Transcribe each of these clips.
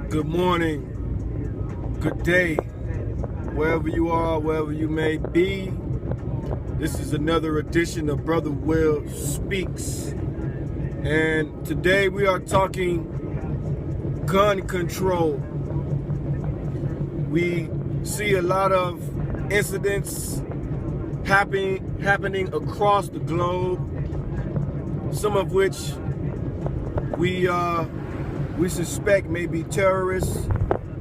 Good morning, good day, wherever you are, wherever you may be. This is another edition of Brother Will Speaks. And today we are talking gun control. We see a lot of incidents happening across the globe, some of which we suspect may be terrorists,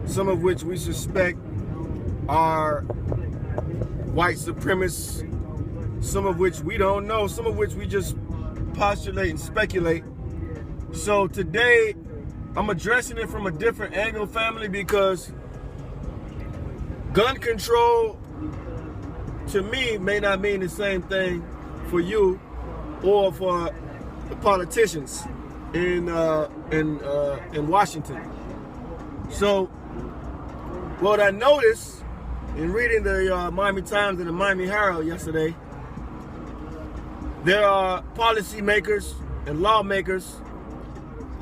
some of which we suspect are white supremacists, some of which we don't know, some of which we just postulate and speculate. So today, I'm addressing it from a different angle, family, because gun control, to me, may not mean the same thing for you or for the politicians in Washington. So what I noticed in reading the Miami Times and the Miami Herald yesterday, there are policymakers and lawmakers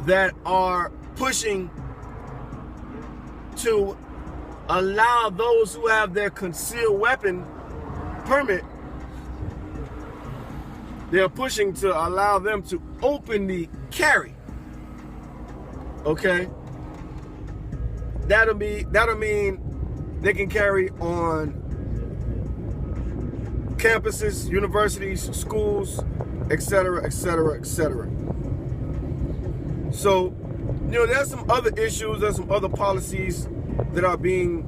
that are pushing to allow those who have their concealed weapon permit, they're pushing to allow them to openly carry. Okay? That'll mean they can carry on campuses, universities, schools, etc., etc., etc. So, there's some other issues, there's some other policies that are being,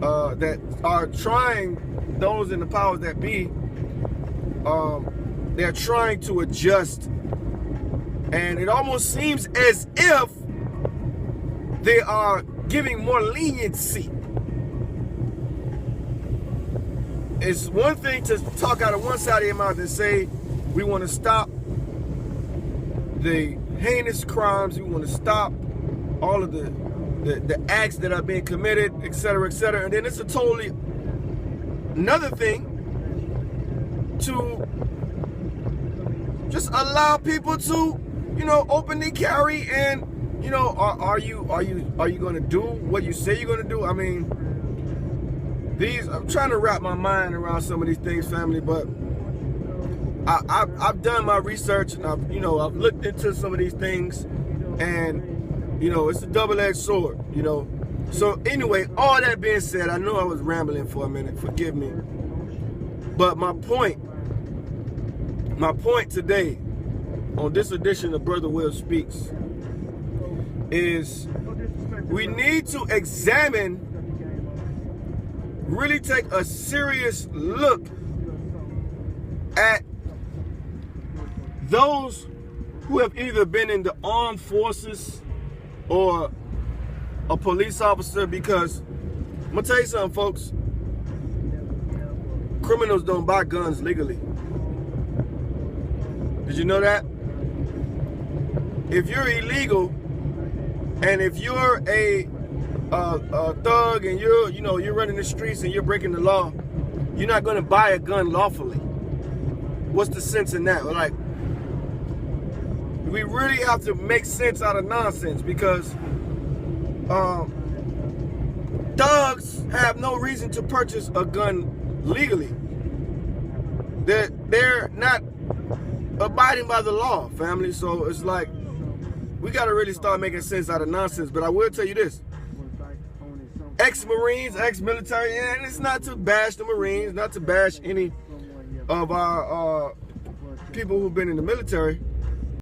that are trying, those in the powers that be, they're trying to adjust. And it almost seems as if they are giving more leniency. It's one thing to talk out of one side of your mouth and say, we want to stop the heinous crimes, we want to stop all of the acts that are being committed, etc., etc. And then it's a totally another thing to just allow people to, openly carry. And are you going to do what you say you're going to do? I mean, I'm trying to wrap my mind around some of these things, family, but I've done my research, and I've looked into some of these things, and it's a double-edged sword. So anyway, all that being said, I know I was rambling for a minute, forgive me, but my point today on this edition of Brother Will Speaks is we need to examine, really take a serious look at those who have either been in the armed forces or a police officer, because I'm gonna tell you something, folks, criminals don't buy guns legally. Did you know that? If you're illegal, and if you're a thug, and you're running the streets and you're breaking the law, you're not going to buy a gun lawfully. What's the sense in that? Like, we really have to make sense out of nonsense, because thugs have no reason to purchase a gun legally. They're not abiding by the law, family. So it's like, we got to really start making sense out of nonsense. But I will tell you this: ex-Marines, ex-military, and it's not to bash the Marines, not to bash any of our people who've been in the military,